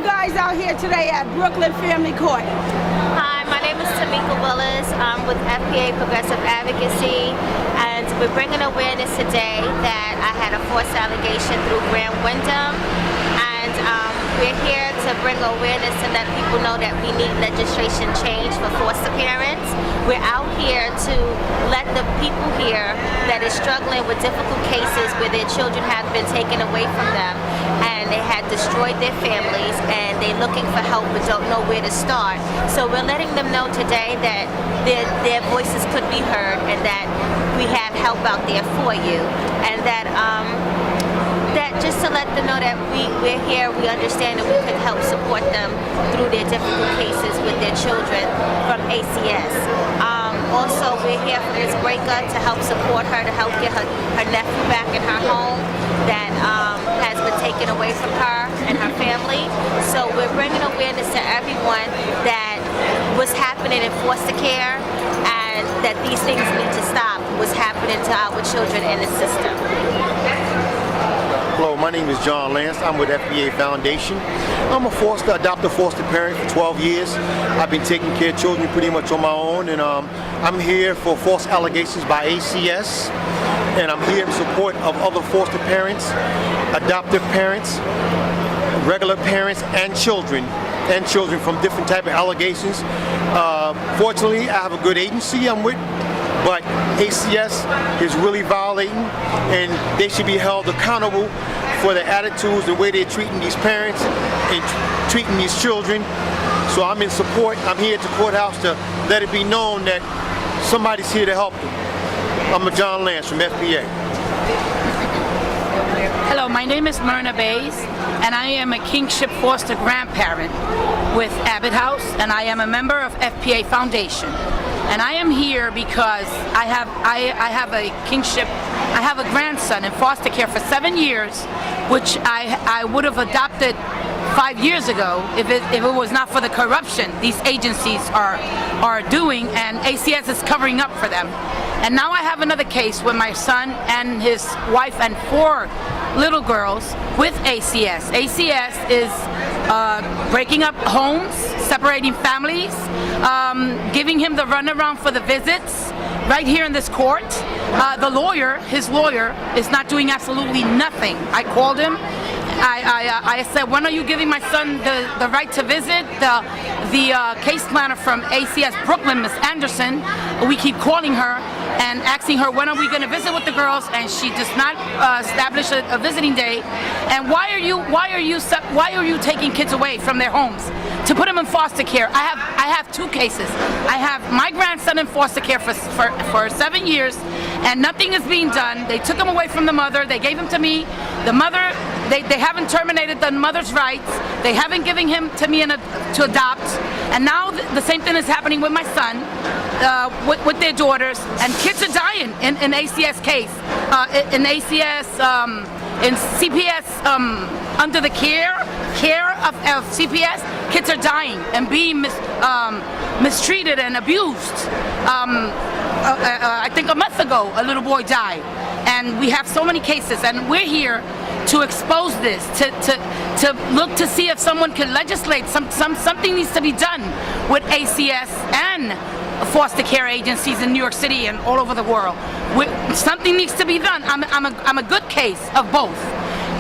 guys out here today at Brooklyn Family Court? Hi, my name is Tamika Willis. I'm with FPA Progressive Advocacy, and we're bringing awareness today that I had a forced allegation through Grand Wyndham, and we're here to bring awareness and let people know that we need legislation change for foster parents. We're out here to let the people here that is struggling with difficult cases where their children have been taken away from them and they had destroyed their families and they're looking for help but don't know where to start. So we're letting them know today that their voices could be heard and that we have help out there for you, and that just to let them know that we're here, we understand that we could help support them through their difficult cases with their children from ACS. Also, we're here for Ms. Breaker to help support her, to help get her nephew back in her home that has been taken away from her and her family. So we're bringing awareness to everyone that what's happening in foster care and that these things need to stop what's happening to our children in the system. Hello, my name is John Lance. I'm with FPA Foundation. I'm a adoptive foster parent for 12 years. I've been taking care of children pretty much on my own, and I'm here for false allegations by ACS, and I'm here in support of other foster parents, adoptive parents, regular parents, and children from different type of allegations. Fortunately, I have a good agency I'm with, but ACS is really violating, and they should be held accountable for their attitudes, the way they're treating these parents and treating these children. So I'm in support. I'm here at the courthouse to let it be known that somebody's here to help them. I'm a John Lance from FPA. Hello, my name is Myrna Bays, and I am a kingship foster grandparent with Abbott House, and I am a member of FPA Foundation. And I am here because I have a kingship. I have a grandson in foster care for 7 years, which I would have adopted 5 years ago if it was not for the corruption these agencies are doing, and ACS is covering up for them. And now I have another case with my son and his wife and 4 little girls with ACS. ACS is breaking up homes, separating families, giving him the runaround for the visits right here in this court. His lawyer is not doing absolutely nothing. I called him. I said, when are you giving my son the right to visit? The case planner from ACS Brooklyn, Ms. Anderson, we keep calling her and asking her, when are we going to visit with the girls? And she does not establish a visiting day. And why are you taking kids away from their homes to put them in foster care? I have 2 cases. I have my grandson in foster care for 7 years, and nothing is being done. They took him away from the mother. They gave him to me. The mother, they haven't terminated the mother's rights. They haven't given him to me to adopt. And now the same thing is happening with my son, with their daughters. And kids are dying in ACS case, in ACS, in CPS, under the care of CPS. Kids are dying and being mistreated and abused. I think a month ago, a little boy died. And we have so many cases, and we're here to expose this, to look to see if someone can legislate. Something needs to be done with ACS and foster care agencies in New York City and all over the world. Something needs to be done. I'm a good case of both.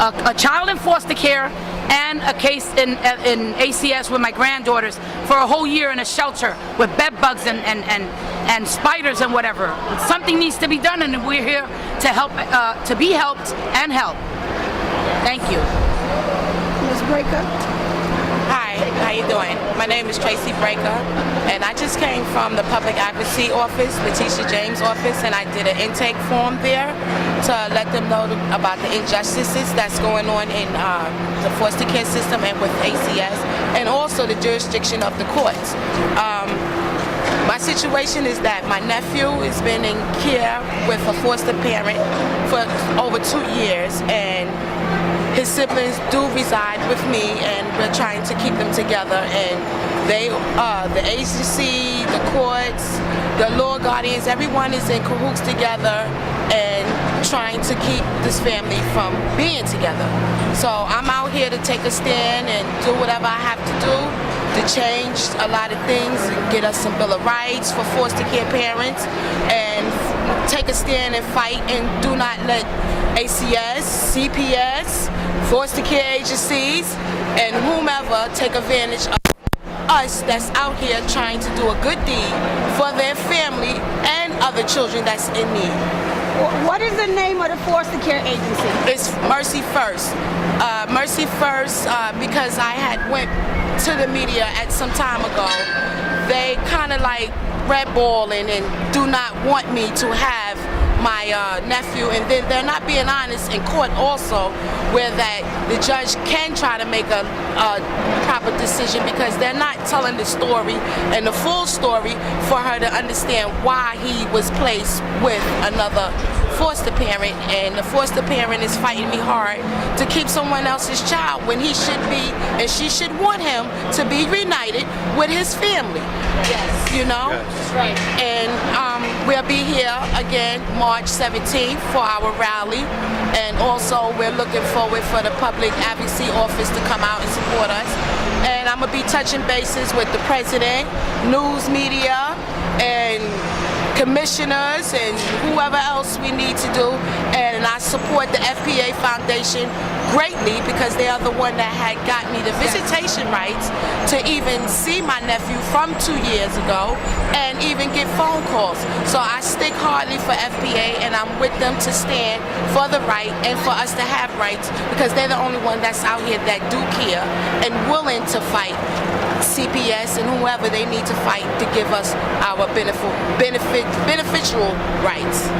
A child in foster care and a case in ACS with my granddaughters for a whole year in a shelter with bed bugs and spiders and whatever. Something needs to be done, and we're here to help, to be helped and help. Thank you. Ms. Breaker? Hi, how you doing? My name is Tracy Breaker, and I just came from the Public Advocacy Office, Letitia James' office, and I did an intake form there to let them know about the injustices that's going on in the foster care system and with ACS, and also the jurisdiction of the courts. My situation is that my nephew has been in care with a foster parent for over 2 years, and his siblings do reside with me, and we're trying to keep them together. And they, the agency, the courts, the law guardians, everyone is in cahoots together, and trying to keep this family from being together. So I'm out here to take a stand and do whatever I have to do to change a lot of things and get us some Bill of Rights for foster care parents, and take a stand and fight and do not let ACS, CPS, foster care agencies, and whomever take advantage of us that's out here trying to do a good deed for their family and other children that's in need. What is the name of the foster care agency? It's Mercy First. Mercy First, because I had went to the media at some time ago, they kind of like redballing and do not want me to have my nephew, and then they're not being honest in court also, where that the judge can try to make a proper decision, because they're not telling the story and the full story for her to understand why he was placed with another foster parent, and the foster parent is fighting me hard to keep someone else's child when he should be, and she should want him to be reunited with his family. Yes. You know? Yes. Right. And we'll be here again March 17th for our rally, and also we're looking forward for the Public Advocacy Office to come out and support us. And I'm going to be touching bases with the president, news media, and commissioners and whoever else we need to do. And I support the FPA Foundation greatly, because they are the one that had got me the visitation rights to even see my nephew from 2 years ago and even get phone calls. So I stick hardly for FPA, and I'm with them to stand for the right and for us to have rights, because they're the only one that's out here that do care and willing to fight CPS and whoever they need to fight to give us our beneficial rights.